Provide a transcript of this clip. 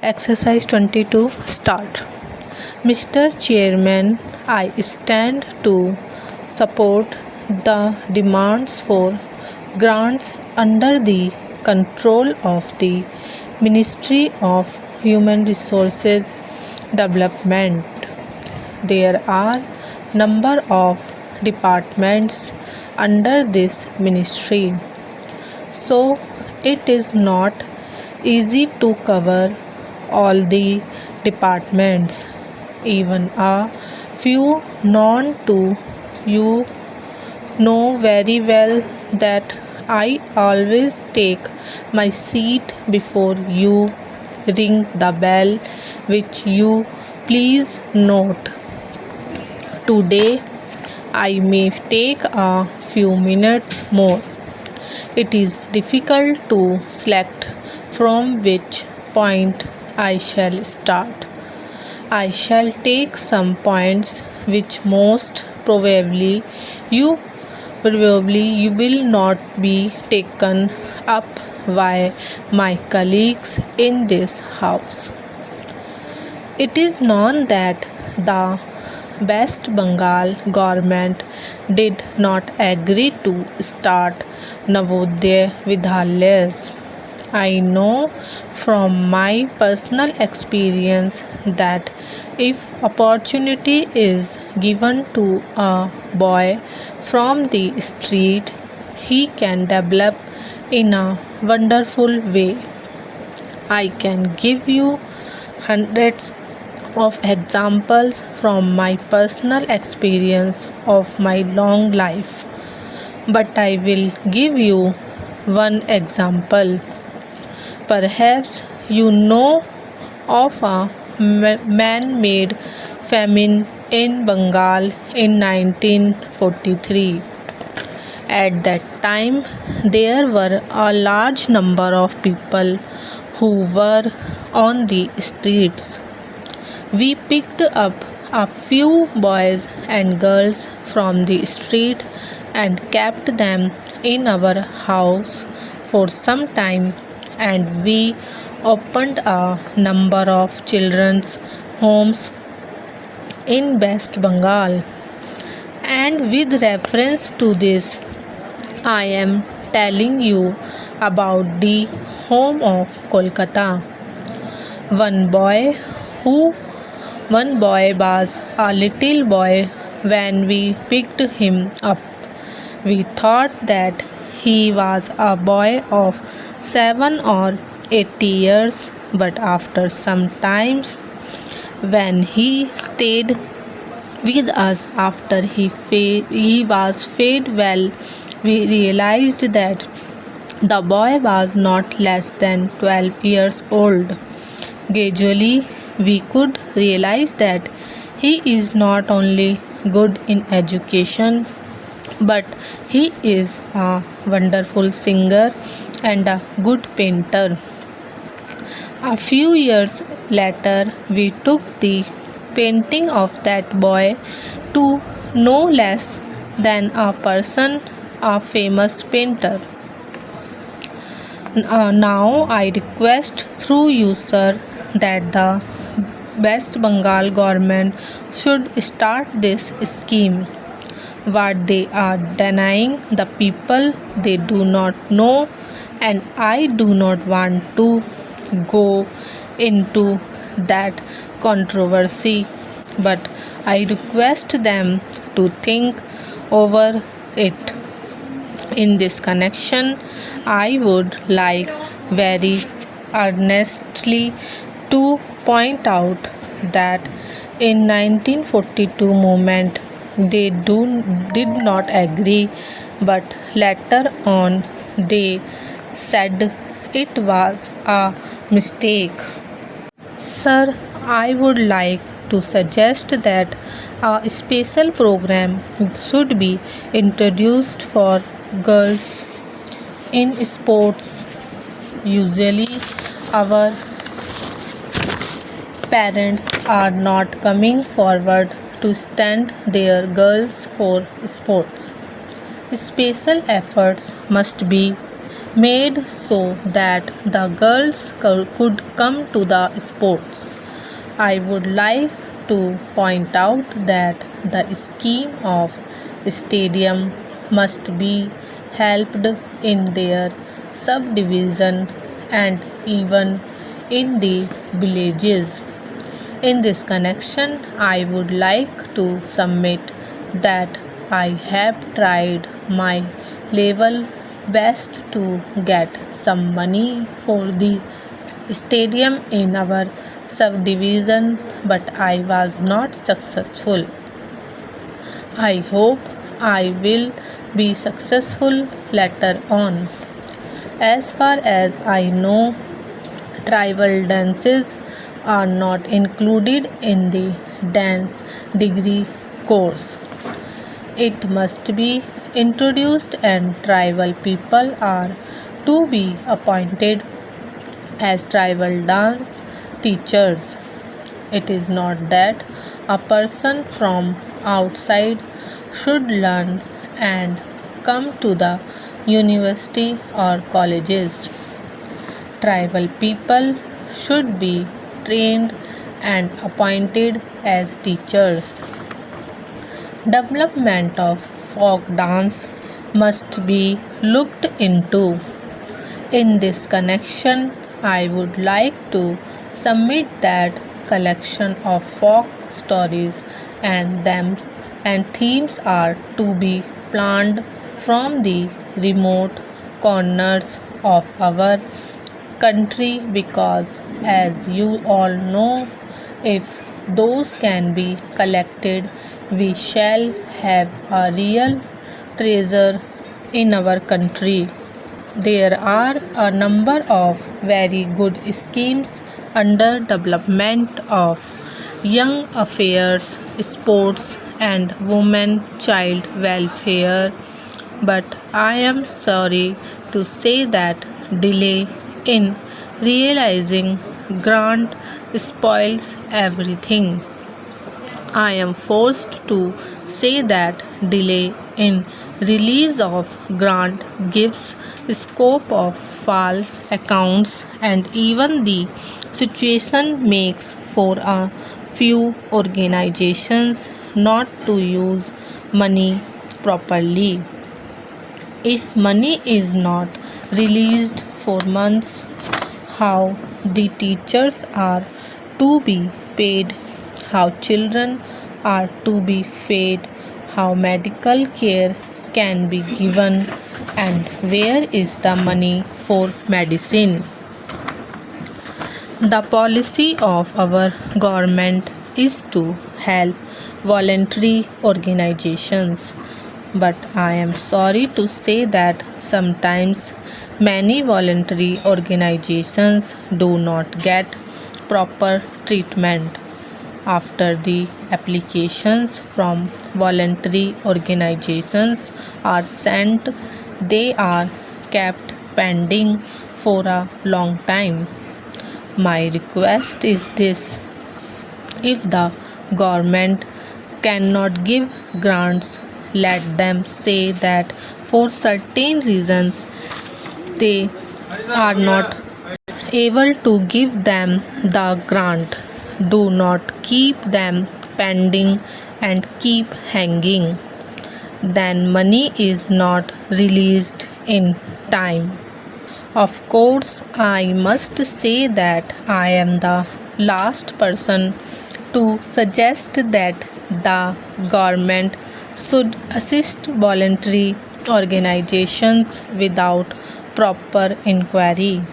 Exercise 22 start. Mr. Chairman, I stand to support the demands for grants under the control of the Ministry of Human Resources Development. There are number of departments under this ministry, so it is not easy to cover all the departments. Even a few known to you know very well that I always take my seat before you ring the bell, which you please note. Today I may take a few minutes more. It is difficult to select from which point I shall start. I shall take some points which most probably you will not be taken up by my colleagues in this house. It is known that the West Bengal government did not agree to start Navodaya Vidyalayas. I know from my personal experience that if opportunity is given to a boy from the street, he can develop in a wonderful way. I can give you hundreds of examples from my personal experience of my long life, but I will give you one example. Perhaps you know of a man-made famine in Bengal in 1943. At that time, there were a large number of people who were on the streets. We picked up a few boys and girls from the street and kept them in our house for some time, and we opened a number of children's homes in West Bengal. And with reference to this, I am telling you about the home of Kolkata. One boy was a little boy when we picked him up. We thought that he was a boy of 7 or 8 years, but after some times, when he stayed with us after he was fed well, we realized that the boy was not less than 12 years old. Gradually, we could realize that he is not only good in education, but he is a wonderful singer and a good painter. A few years later, we took the painting of that boy to no less than a famous painter. Now I request through you, sir, that the West Bengal government should start this scheme. What they are denying the people, they do not know, and I do not want to go into that controversy, but I request them to think over it. In this connection, I would like very earnestly to point out that in 1942 movement they did not agree, but later on they said it was a mistake. Sir, I would like to suggest that a special program should be introduced for girls in sports. Usually our parents are not coming forward to stand their girls for sports. Special efforts must be made so that the girls could come to the sports. I would like to point out that the scheme of stadium must be helped in their subdivision and even in the villages. In this connection, I would like to submit that I have tried my level best to get some money for the stadium in our subdivision, but I was not successful. I hope I will be successful later on. As far as I know, tribal dances are not included in the dance degree course. It must be introduced, and tribal people are to be appointed as tribal dance teachers. It is not that a person from outside should learn and come to the university or colleges. Tribal people should be trained and appointed as teachers. Development of folk dance must be looked into. In this connection, I would like to submit that collection of folk stories and themes are to be planned from the remote corners of our country, because as you all know, if those can be collected, we shall have a real treasure in our country. There are a number of very good schemes under development of young affairs, sports, and women child welfare, but I am sorry to say that delay in realizing grant spoils everything. I am forced to say that delay in release of grant gives scope of false accounts, and even the situation makes for a few organizations not to use money properly. If money is not released for months, how the teachers are to be paid, how children are to be fed, how medical care can be given, and where is the money for medicine. The policy of our government is to help voluntary organizations, but I am sorry to say that sometimes many voluntary organizations do not get proper treatment. After the applications from voluntary organizations are sent, they are kept pending for a long time. My request is this: if the government cannot give grants, let them say that for certain reasons they are not able to give them the grant. Do not keep them pending and keep hanging. Then money is not released in time. Of course, I must say that I am the last person to suggest that the government should assist voluntary organizations without proper inquiry.